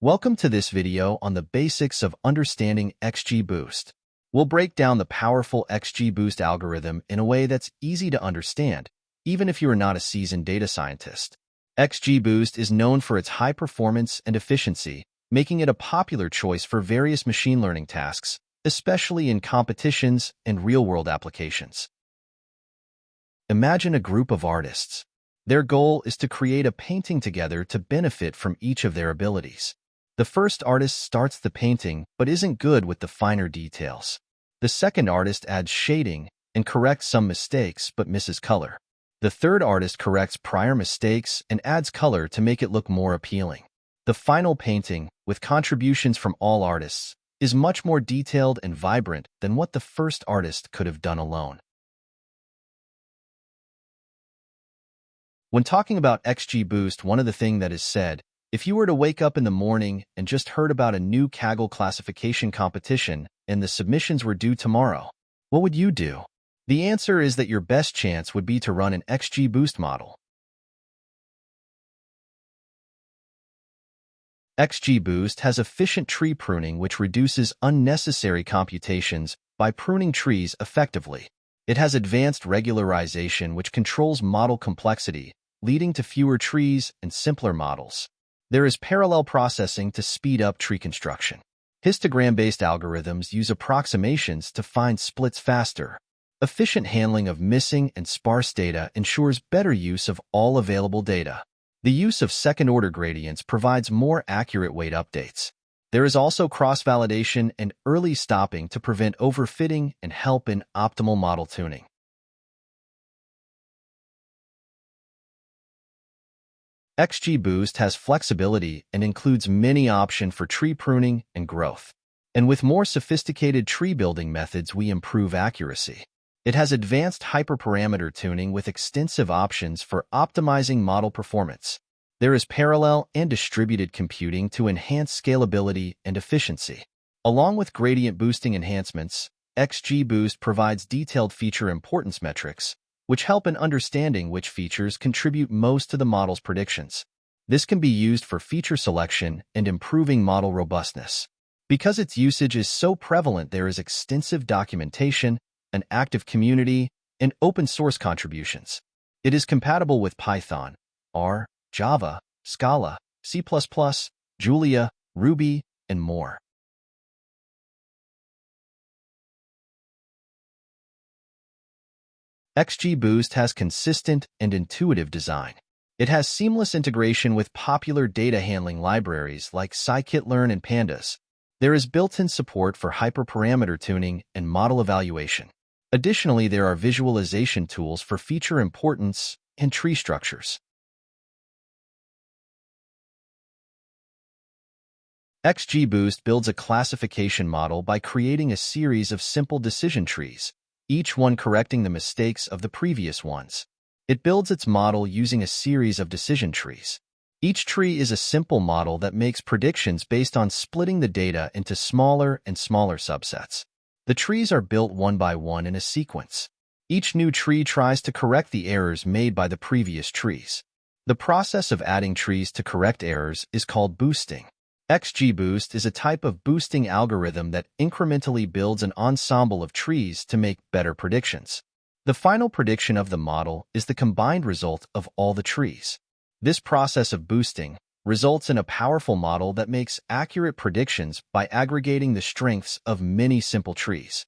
Welcome to this video on the basics of understanding XGBoost. We'll break down the powerful XGBoost algorithm in a way that's easy to understand, even if you are not a seasoned data scientist. XGBoost is known for its high performance and efficiency, making it a popular choice for various machine learning tasks, especially in competitions and real-world applications. Imagine a group of artists. Their goal is to create a painting together to benefit from each of their abilities. The first artist starts the painting but isn't good with the finer details. The second artist adds shading and corrects some mistakes but misses color. The third artist corrects prior mistakes and adds color to make it look more appealing. The final painting, with contributions from all artists, is much more detailed and vibrant than what the first artist could have done alone. When talking about XGBoost, one of the things that is said, if you were to wake up in the morning and just heard about a new Kaggle classification competition and the submissions were due tomorrow, what would you do? The answer is that your best chance would be to run an XGBoost model. XGBoost has efficient tree pruning, which reduces unnecessary computations by pruning trees effectively. It has advanced regularization, which controls model complexity, leading to fewer trees and simpler models. There is parallel processing to speed up tree construction. Histogram-based algorithms use approximations to find splits faster. Efficient handling of missing and sparse data ensures better use of all available data. The use of second-order gradients provides more accurate weight updates. There is also cross-validation and early stopping to prevent overfitting and help in optimal model tuning. XGBoost has flexibility and includes many options for tree pruning and growth. And with more sophisticated tree building methods, we improve accuracy. It has advanced hyperparameter tuning with extensive options for optimizing model performance. There is parallel and distributed computing to enhance scalability and efficiency. Along with gradient boosting enhancements, XGBoost provides detailed feature importance metrics, which help in understanding which features contribute most to the model's predictions. This can be used for feature selection and improving model robustness. Because its usage is so prevalent, there is extensive documentation, an active community, and open source contributions. It is compatible with Python, R, Java, Scala, C++, Julia, Ruby, and more. XGBoost has consistent and intuitive design. It has seamless integration with popular data handling libraries like scikit-learn and pandas. There is built-in support for hyperparameter tuning and model evaluation. Additionally, there are visualization tools for feature importance and tree structures. XGBoost builds a classification model by creating a series of simple decision trees, each one correcting the mistakes of the previous ones. It builds its model using a series of decision trees. Each tree is a simple model that makes predictions based on splitting the data into smaller and smaller subsets. The trees are built one by one in a sequence. Each new tree tries to correct the errors made by the previous trees. The process of adding trees to correct errors is called boosting. XGBoost is a type of boosting algorithm that incrementally builds an ensemble of trees to make better predictions. The final prediction of the model is the combined result of all the trees. This process of boosting results in a powerful model that makes accurate predictions by aggregating the strengths of many simple trees.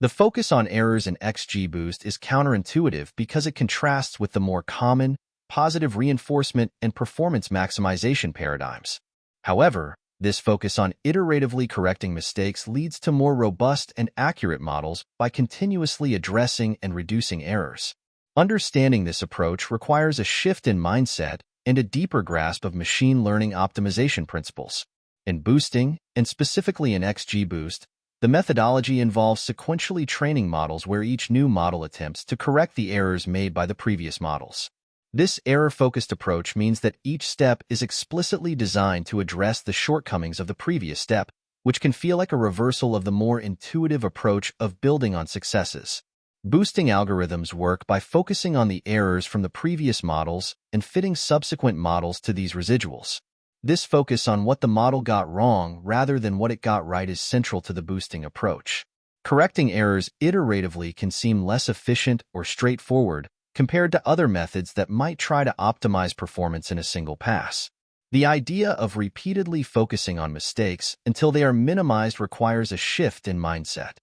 The focus on errors in XGBoost is counterintuitive because it contrasts with the more common, positive reinforcement and performance maximization paradigms. However, this focus on iteratively correcting mistakes leads to more robust and accurate models by continuously addressing and reducing errors. Understanding this approach requires a shift in mindset and a deeper grasp of machine learning optimization principles. In boosting, and specifically in XGBoost, the methodology involves sequentially training models where each new model attempts to correct the errors made by the previous models. This error-focused approach means that each step is explicitly designed to address the shortcomings of the previous step, which can feel like a reversal of the more intuitive approach of building on successes. Boosting algorithms work by focusing on the errors from the previous models and fitting subsequent models to these residuals. This focus on what the model got wrong rather than what it got right is central to the boosting approach. Correcting errors iteratively can seem less efficient or straightforward compared to other methods that might try to optimize performance in a single pass. The idea of repeatedly focusing on mistakes until they are minimized requires a shift in mindset.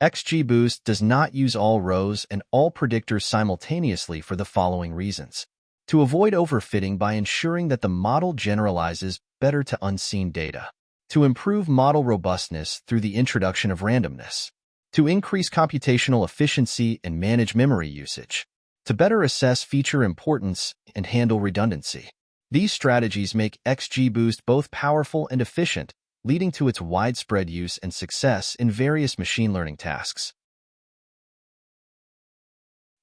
XGBoost does not use all rows and all predictors simultaneously for the following reasons. To avoid overfitting by ensuring that the model generalizes better to unseen data. To improve model robustness through the introduction of randomness. To increase computational efficiency and manage memory usage. To better assess feature importance and handle redundancy. These strategies make XGBoost both powerful and efficient, leading to its widespread use and success in various machine learning tasks.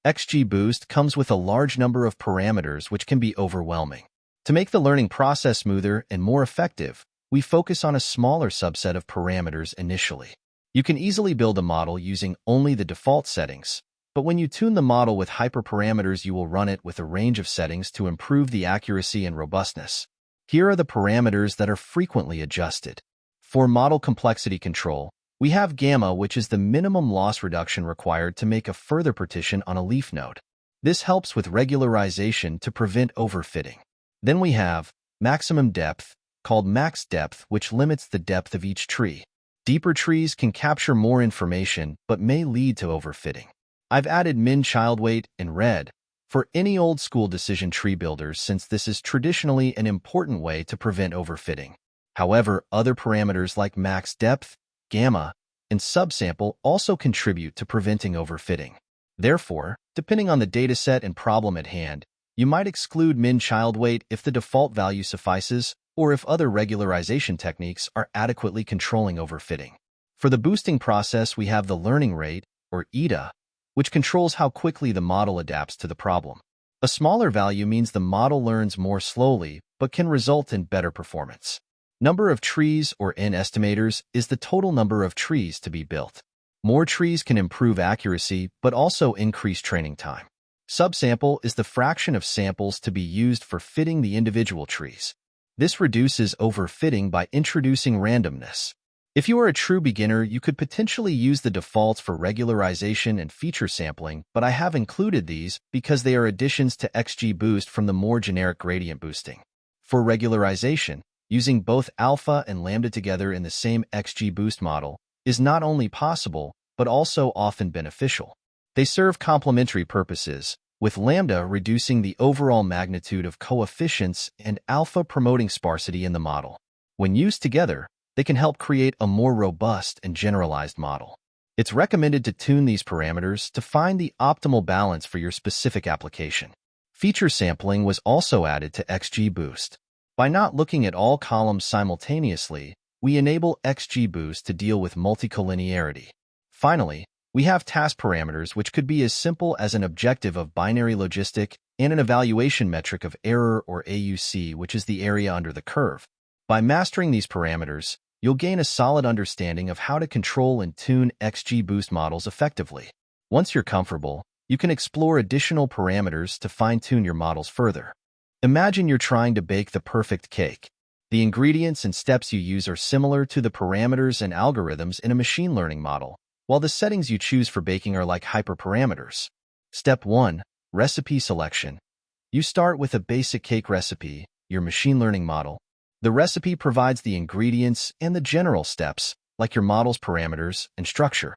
XGBoost comes with a large number of parameters which can be overwhelming. To make the learning process smoother and more effective, we focus on a smaller subset of parameters initially. You can easily build a model using only the default settings, but when you tune the model with hyperparameters, you will run it with a range of settings to improve the accuracy and robustness. Here are the parameters that are frequently adjusted. For model complexity control, we have gamma, which is the minimum loss reduction required to make a further partition on a leaf node. This helps with regularization to prevent overfitting. Then we have maximum depth, called max depth, which limits the depth of each tree. Deeper trees can capture more information but may lead to overfitting. I've added min child weight in red for any old school decision tree builders, since this is traditionally an important way to prevent overfitting. However, other parameters like max depth, gamma, and subsample also contribute to preventing overfitting. Therefore, depending on the dataset and problem at hand, you might exclude min child weight if the default value suffices, or if other regularization techniques are adequately controlling overfitting. For the boosting process, we have the learning rate, or ETA, which controls how quickly the model adapts to the problem. A smaller value means the model learns more slowly, but can result in better performance. Number of trees, or N estimators, is the total number of trees to be built. More trees can improve accuracy, but also increase training time. Subsample is the fraction of samples to be used for fitting the individual trees. This reduces overfitting by introducing randomness. If you are a true beginner, you could potentially use the defaults for regularization and feature sampling, but I have included these because they are additions to XGBoost from the more generic gradient boosting. For regularization, using both alpha and lambda together in the same XGBoost model is not only possible, but also often beneficial. They serve complementary purposes, with lambda reducing the overall magnitude of coefficients and alpha promoting sparsity in the model. When used together, they can help create a more robust and generalized model. It's recommended to tune these parameters to find the optimal balance for your specific application. Feature sampling was also added to XGBoost. By not looking at all columns simultaneously, we enable XGBoost to deal with multicollinearity. Finally, we have task parameters, which could be as simple as an objective of binary logistic and an evaluation metric of error, or AUC, which is the area under the curve. By mastering these parameters, you'll gain a solid understanding of how to control and tune XGBoost models effectively. Once you're comfortable, you can explore additional parameters to fine-tune your models further. Imagine you're trying to bake the perfect cake. The ingredients and steps you use are similar to the parameters and algorithms in a machine learning model, while the settings you choose for baking are like hyperparameters. Step 1. Recipe selection. You start with a basic cake recipe, your machine learning model. The recipe provides the ingredients and the general steps, like your model's parameters and structure.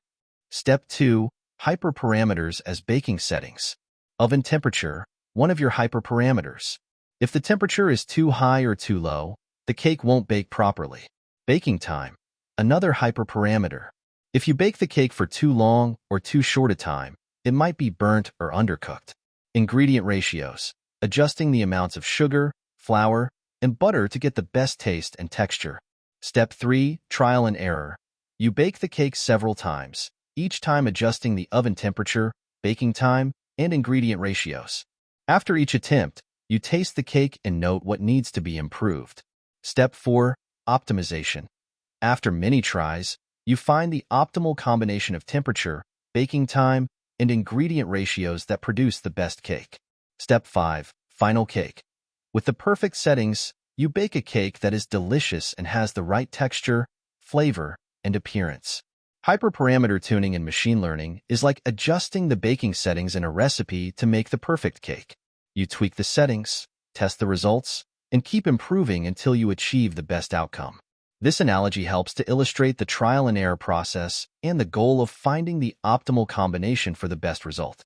Step 2. Hyperparameters as baking settings. Oven temperature, one of your hyperparameters. If the temperature is too high or too low, the cake won't bake properly. Baking time, another hyperparameter. If you bake the cake for too long or too short a time, it might be burnt or undercooked. Ingredient ratios, adjusting the amounts of sugar, flour, and butter to get the best taste and texture. Step 3. Trial and error. You bake the cake several times, each time adjusting the oven temperature, baking time, and ingredient ratios. After each attempt, you taste the cake and note what needs to be improved. Step 4. Optimization. After many tries, You find the optimal combination of temperature, baking time, and ingredient ratios that produce the best cake. Step 5. Final cake. With the perfect settings, you bake a cake that is delicious and has the right texture, flavor, and appearance. Hyperparameter tuning in machine learning is like adjusting the baking settings in a recipe to make the perfect cake. You tweak the settings, test the results, and keep improving until you achieve the best outcome. This analogy helps to illustrate the trial and error process and the goal of finding the optimal combination for the best result.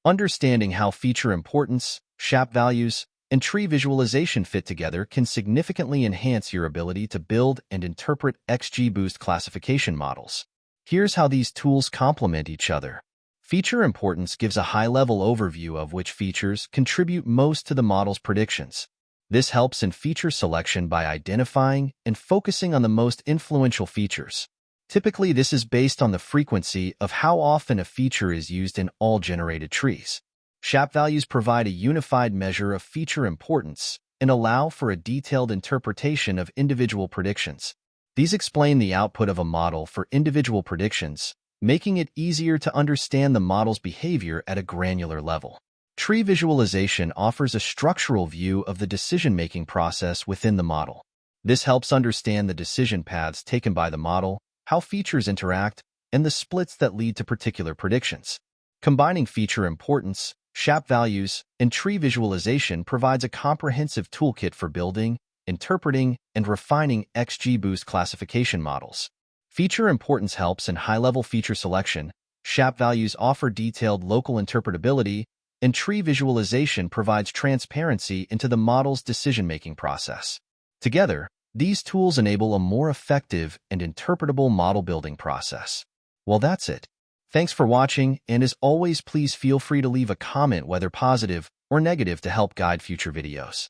Understanding how feature importance, SHAP values, and tree visualization fit together can significantly enhance your ability to build and interpret XGBoost classification models. Here's how these tools complement each other. Feature importance gives a high-level overview of which features contribute most to the model's predictions. This helps in feature selection by identifying and focusing on the most influential features. Typically, this is based on the frequency of how often a feature is used in all generated trees. SHAP values provide a unified measure of feature importance and allow for a detailed interpretation of individual predictions. These explain the output of a model for individual predictions, making it easier to understand the model's behavior at a granular level. Tree visualization offers a structural view of the decision-making process within the model. This helps understand the decision paths taken by the model, how features interact, and the splits that lead to particular predictions. Combining feature importance, SHAP values, and tree visualization provides a comprehensive toolkit for building, interpreting, and refining XGBoost classification models. Feature importance helps in high-level feature selection, SHAP values offer detailed local interpretability, and tree visualization provides transparency into the model's decision-making process. Together, these tools enable a more effective and interpretable model-building process. Well, that's it. Thanks for watching, and as always, please feel free to leave a comment, whether positive or negative, to help guide future videos.